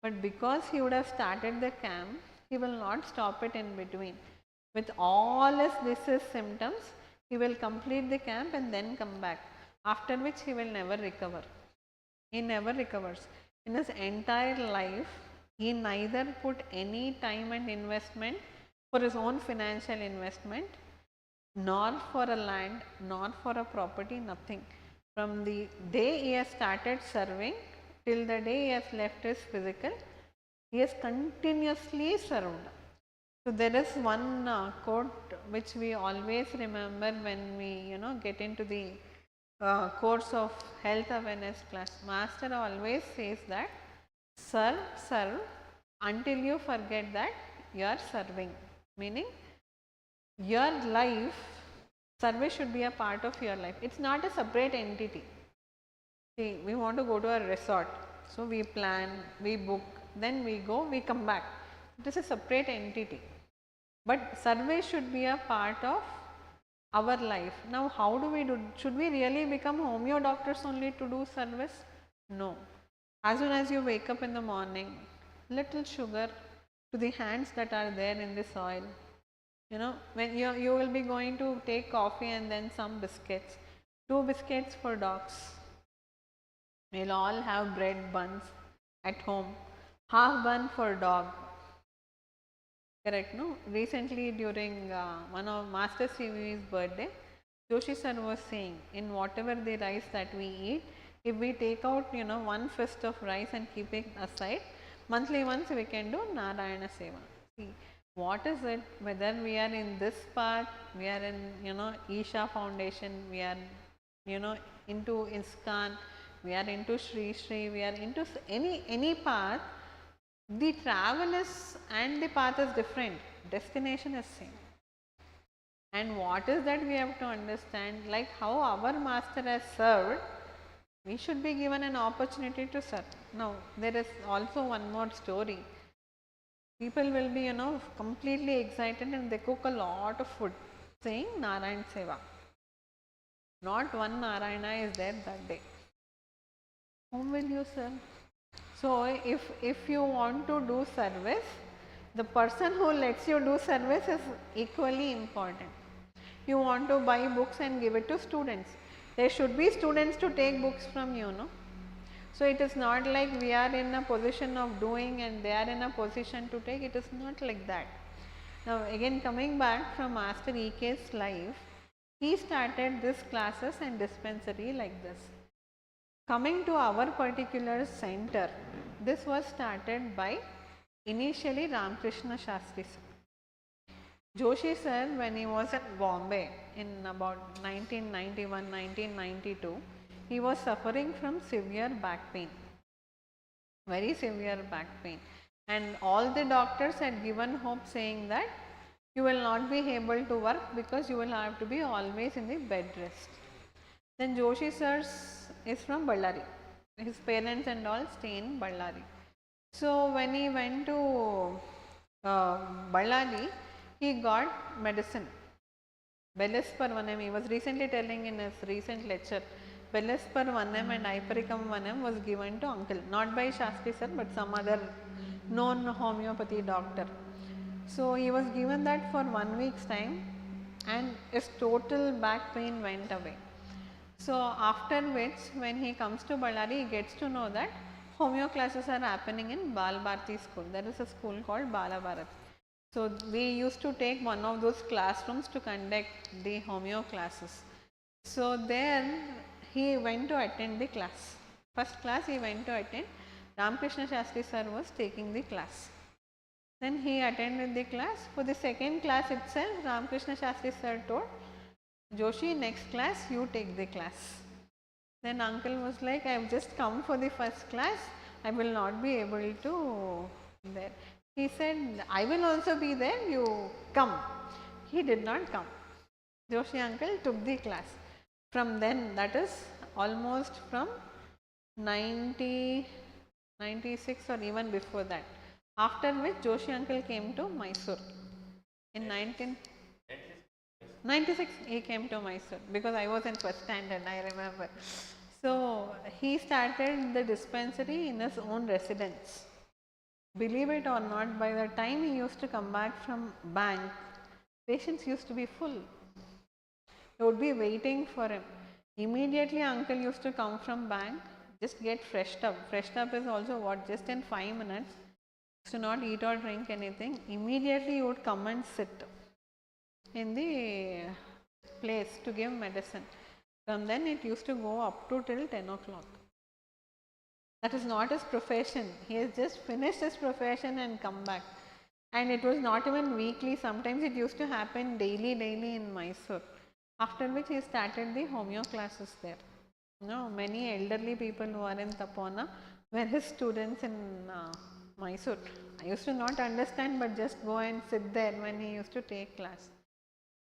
But because he would have started the camp, he will not stop it in between. With all his disease symptoms, he will complete the camp and then come back, after which he will never recover. He never recovers. In his entire life, he neither put any time and investment for his own financial investment, nor for a land, nor for a property, nothing. From the day he has started serving till the day he has left his physical, he has continuously served. So, there is one quote which we always remember when we get into the course of health awareness class. Master always says that serve until you forget that you are serving, meaning your life, service should be a part of your life. It is not a separate entity. See, we want to go to a resort, so we plan, we book, then we go, we come back. It is a separate entity, but service should be a part of our life. Now, how do we do? Should we really become homeo doctors only to do service? No. As soon as you wake up in the morning, little sugar to the hands that are there in the soil. When you will be going to take coffee and then some biscuits, 2 biscuits for dogs. We'll all have bread buns at home, half bun for dog. Correct, no? Recently during one of Master CV's birthday, Joshi sir was saying, in whatever the rice that we eat, if we take out 1 fist of rice and keep it aside, monthly once we can do Narayana Seva. See, what is it, whether we are in this path, we are in Isha Foundation, we are into ISKCON, we are into Sri Sri, we are into any path, the travel is and the path is different, destination is same. And what is that we have to understand, like how our master has served, we should be given an opportunity to serve. Now, there is also one more story. People will be completely excited and they cook a lot of food saying Narayana Seva. Not one Narayana is there that day. Whom will you serve? So, if you want to do service, the person who lets you do service is equally important. You want to buy books and give it to students. There should be students to take books from you, no? So, it is not like we are in a position of doing and they are in a position to take, it is not like that. Now, again coming back from Master E.K.'s life, he started this classes and dispensary like this. Coming to our particular center, this was started by initially Ramakrishna Shastri. Joshi sir, when he was at Bombay in about 1991, 1992, he was suffering from severe back pain, very severe back pain. And all the doctors had given hope saying that you will not be able to work because you will have to be always in the bed rest. Then Joshi sir is from Ballari. His parents and all stay in Ballari. So when he went to Ballari, he got medicine. Belispervanam, he was recently telling in his recent lecture, Belispervanam and Ipericum was given to uncle, not by Shastri sir, but some other known homeopathy doctor. So he was given that for 1 week's time and his total back pain went away. So after which, when he comes to Ballari, he gets to know that homeo classes are happening in Bal Bharati school. There is a school called Bala Bharati. So we used to take one of those classrooms to conduct the homeo classes. So there he went to attend the class. First class he went to attend. Ramakrishna Shastri sir was taking the class. Then he attended the class. For the second class itself, Ramakrishna Shastri sir told, Joshi, next class you take the class. Then uncle was like, I have just come for the first class, I will not be able to there. He said, I will also be there, you come. He did not come. Joshi uncle took the class. From then, that is almost from 96 or even before that. After which Joshi uncle came to Mysore. In 1996 he came to Mysore because I was in first standard, I remember. So he started the dispensary in his own residence. Believe it or not, by the time he used to come back from bank, patients used to be full. They would be waiting for him. Immediately uncle used to come from bank, just get freshed up. Freshed up is also what, just in 5 minutes. To not eat or drink anything, immediately you would come and sit in the place to give medicine. From then it used to go up to till 10 o'clock. That is not his profession. He has just finished his profession and come back. And it was not even weekly, sometimes it used to happen daily in Mysore. After which he started the homeo classes there. Many elderly people who are in Tapona were his students in Mysore. I used to not understand, but just go and sit there when he used to take class.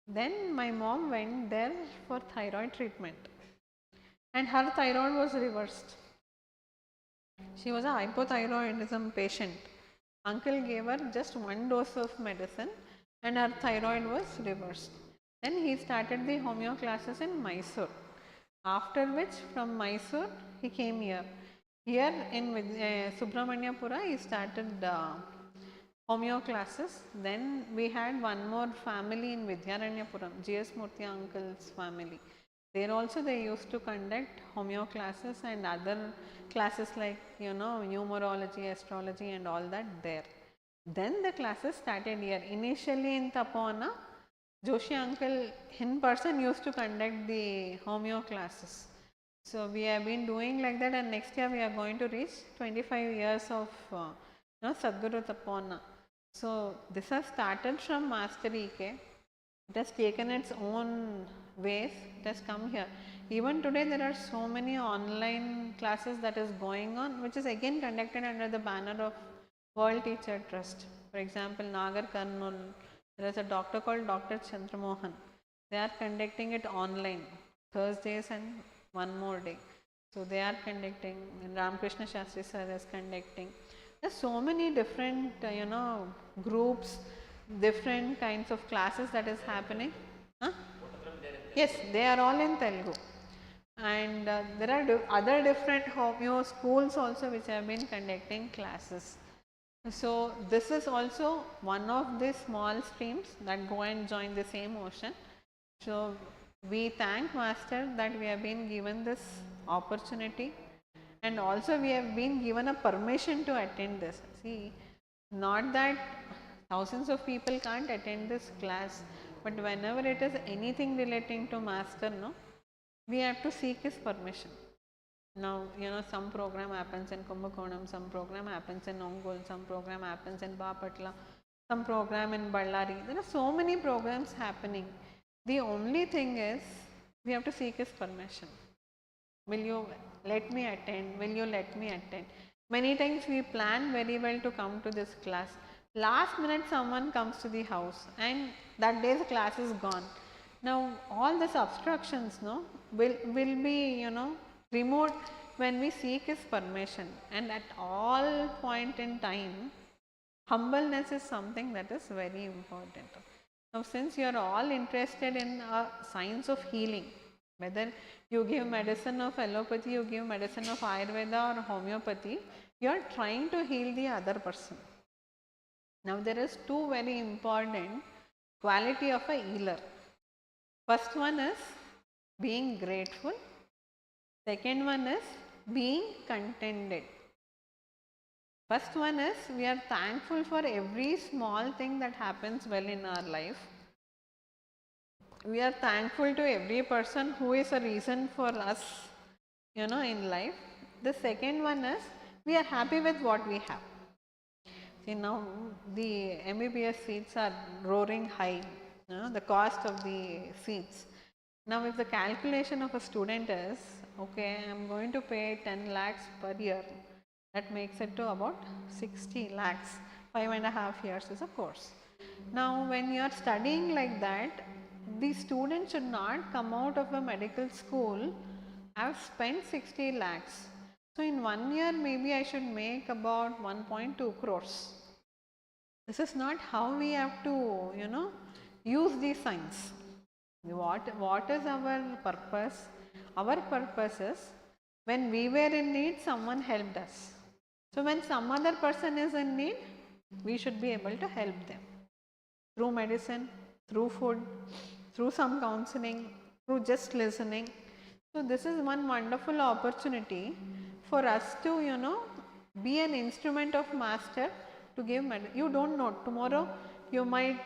Then my mom went there for thyroid treatment and her thyroid was reversed. She was a hypothyroidism patient. Uncle gave her just 1 dose of medicine and her thyroid was reversed. Then he started the homeo classes in Mysore. After which from Mysore he came here. Here in Subramanyapura he started homeo classes. Then we had one more family in Vidyaranyapuram, G.S. Murthy uncle's family. There also they used to conduct homeo classes and other classes like numerology, astrology and all that there. Then the classes started here. Initially in Tapona, Joshi uncle in person used to conduct the homeo classes. So we have been doing like that, and next year we are going to reach 25 years of Sadguru Tapona. So this has started from Master E.K. It has taken its own ways, it has come here. Even today there are so many online classes that is going on, which is again conducted under the banner of World Teacher Trust. For example, Nagar Karnool, there is a doctor called Dr. Chandramohan. They are conducting it online, Thursdays and one more day. So they are conducting, and Ramakrishna Shastri sir is conducting. There are so many different groups, different kinds of classes that is happening. Yes, they are all in Telugu. And there are other different homeo schools also which have been conducting classes. So this is also one of the small streams that go and join the same ocean. So we thank Master that we have been given this opportunity, and also we have been given a permission to attend this. See, not that thousands of people can't attend this class, but whenever it is anything relating to Master, we have to seek his permission. Now, some program happens in Kumbakonam, some program happens in Ongole, some program happens in Bapatla. some program in Ballari. There are so many programs happening. The only thing is we have to seek his permission. Will you let me attend? Will you let me attend? Many times we plan very well to come to this class. Last minute someone comes to the house and that day's class is gone. Now all these obstructions will be removed when we seek his permission, and at all point in time humbleness is something that is very important. Now since you are all interested in science of healing, whether you give medicine of allopathy, you give medicine of Ayurveda or homeopathy, you are trying to heal the other person. Now there is two very important quality of a healer. First one is being grateful. Second one is being contented. First one is we are thankful for every small thing that happens well in our life. We are thankful to every person who is a reason for us, in life. The second one is we are happy with what we have. See, now the MBBS seats are roaring high, the cost of the seats. Now if the calculation of a student is, okay, I am going to pay 10 lakhs per year, that makes it to about 60 lakhs, 5.5 years is a course. Now when you are studying like that, the student should not come out of a medical school, I have spent 60 lakhs. So in 1 year maybe I should make about 1.2 crores. This is not how we have to, use these signs. What is our purpose? Our purpose is when we were in need, someone helped us. So when some other person is in need, we should be able to help them through medicine, through food, through some counseling, through just listening. So this is one wonderful opportunity for us to, be an instrument of master to give medicine. You don't know, tomorrow you might,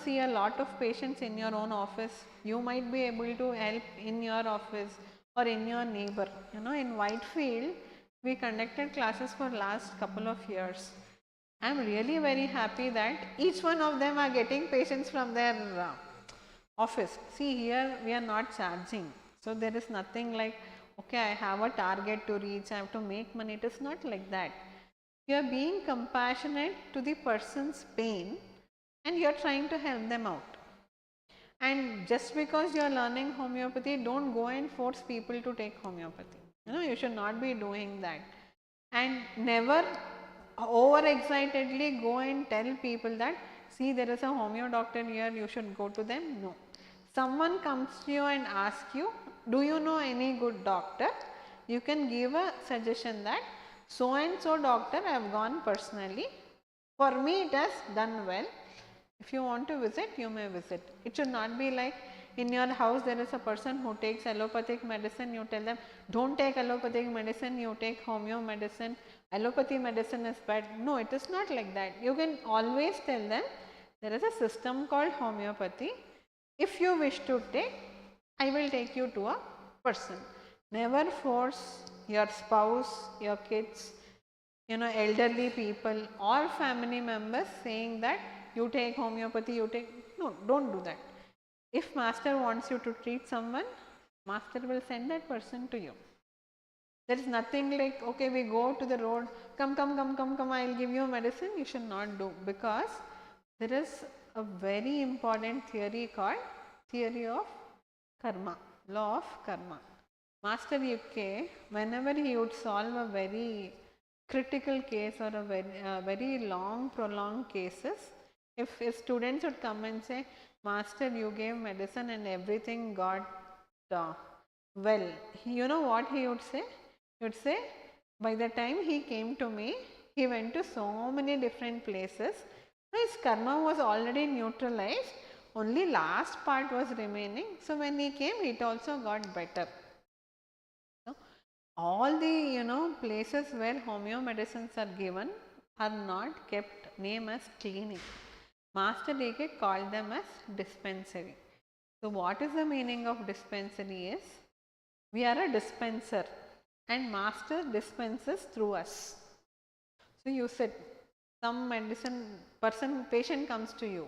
see a lot of patients in your own office. You might be able to help in your office or in your neighbor. In Whitefield, we conducted classes for last couple of years. I am really very happy that each one of them are getting patients from their office. See, here we are not charging. So there is nothing like, okay, I have a target to reach, I have to make money. It is not like that. You are being compassionate to the person's pain and you are trying to help them out. And just because you are learning homeopathy, don't go and force people to take homeopathy. You should not be doing that. And never over excitedly go and tell people that, see, there is a homeo doctor here, you should go to them. No. Someone comes to you and asks you, do you know any good doctor? You can give a suggestion that so and so doctor I have gone personally. For me it has done well. If you want to visit, you may visit. It should not be like in your house there is a person who takes allopathic medicine, you tell them, don't take allopathic medicine, you take homeo medicine, allopathy medicine is bad. No, it is not like that. You can always tell them, there is a system called homeopathy. If you wish to take, I will take you to a person. Never force your spouse, your kids, elderly people or family members saying that you take homeopathy, you take, no, don't do that. If master wants you to treat someone, master will send that person to you. There is nothing like, okay, we go to the road, come, I will give you medicine. You should not do, because there is a very important theory called theory of karma, law of karma. Master UK, whenever he would solve a very critical case or a very long prolonged cases, if students would come and say, master, you gave medicine and everything got well, you know what he would say? He would say, by the time he came to me, he went to so many different places. His karma was already neutralized, only last part was remaining. So when he came, it also got better. So all the places where homeo medicines are given are not kept name as clinic. Master DK called them as dispensary. So what is the meaning of dispensary is, we are a dispenser and master dispenses through us. So you sit, some patient comes to you.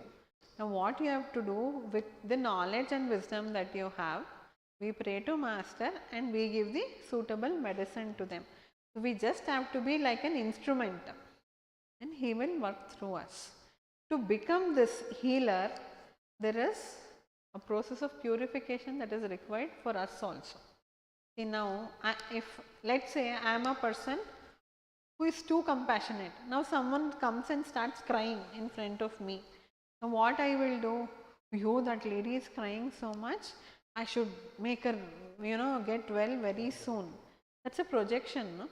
Now what you have to do with the knowledge and wisdom that you have, we pray to Master and we give the suitable medicine to them. So we just have to be like an instrument and he will work through us. To become this healer, there is a process of purification that is required for us also. See now, if let us say I am a person who is too compassionate. Now someone comes and starts crying in front of me. Now what I will do? That lady is crying so much, I should make her, get well very soon. That's a projection, no?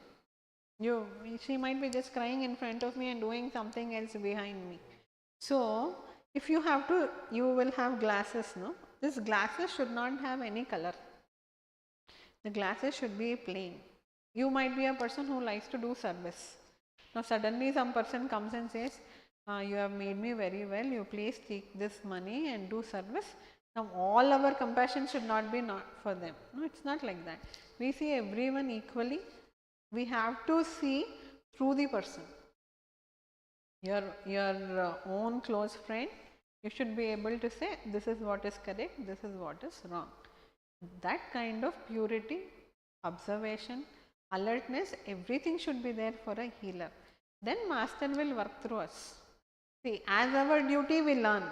She might be just crying in front of me and doing something else behind me. So if you will have glasses, no? These glasses should not have any color. The glasses should be plain. You might be a person who likes to do service. Now suddenly some person comes and says, you have made me very well, you please take this money and do service. Now all our compassion should not be not for them. No, it's not like that. We see everyone equally. We have to see through the person. Your own close friend, you should be able to say this is what is correct, this is what is wrong. That kind of purity, observation, alertness, everything should be there for a healer. Then Master will work through us. See, as our duty we learn.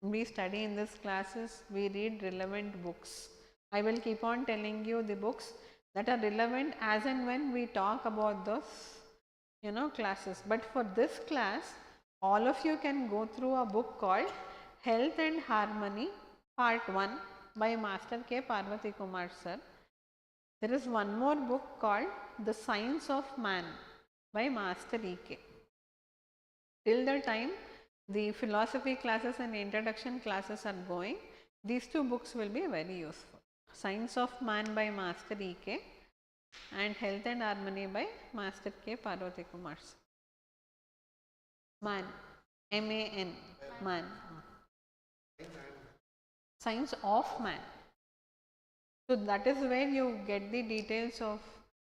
We study in these classes, we read relevant books. I will keep on telling you the books that are relevant as and when we talk about those classes. But for this class, all of you can go through a book called Health and Harmony Part 1 by Master K. Parvati Kumar sir. There is one more book called The Science of Man by Master E.K. Till the time the philosophy classes and introduction classes are going, these two books will be very useful. Science of Man by Master E.K. and Health and Harmony by Master K. Parvati Kumar. Man, M-A-N, man. Science of Man. So that is where you get the details of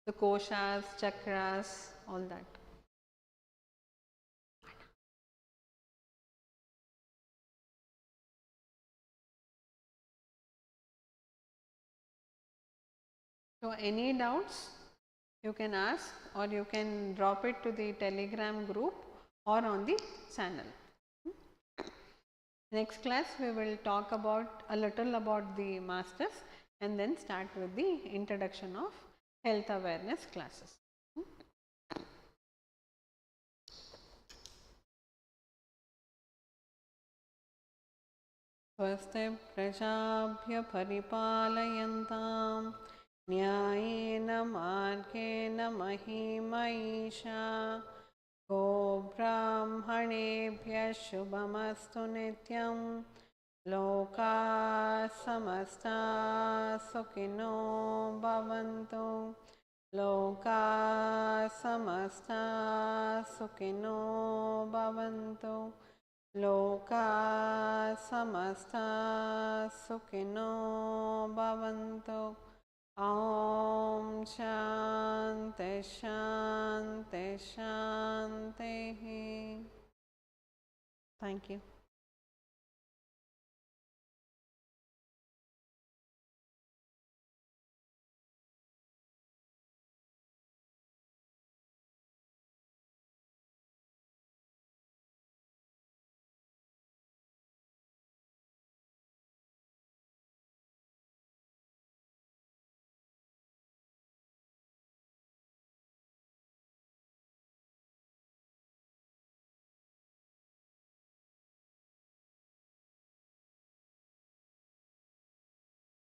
the koshas, chakras, all that. So any doubts you can ask, or you can drop it to the Telegram group or on the channel. Next class we will talk about a little about the masters and then start with the introduction of health awareness classes. स्वस्ति प्रजाभ्य परिपालयन्तां न्यायेन मार्गेण महीं महिषा गो ब्राह्मणेभ्यः शुभमस्तु नित्यं लोकाः समस्ताः सुखिनो भवन्तु लोकाः समस्ताः सुखिनो भवन्तु लोकाः समस्ताः सुखिनो भवन्तु ॐ शान्ति शान्ति शान्तिः. Thank you.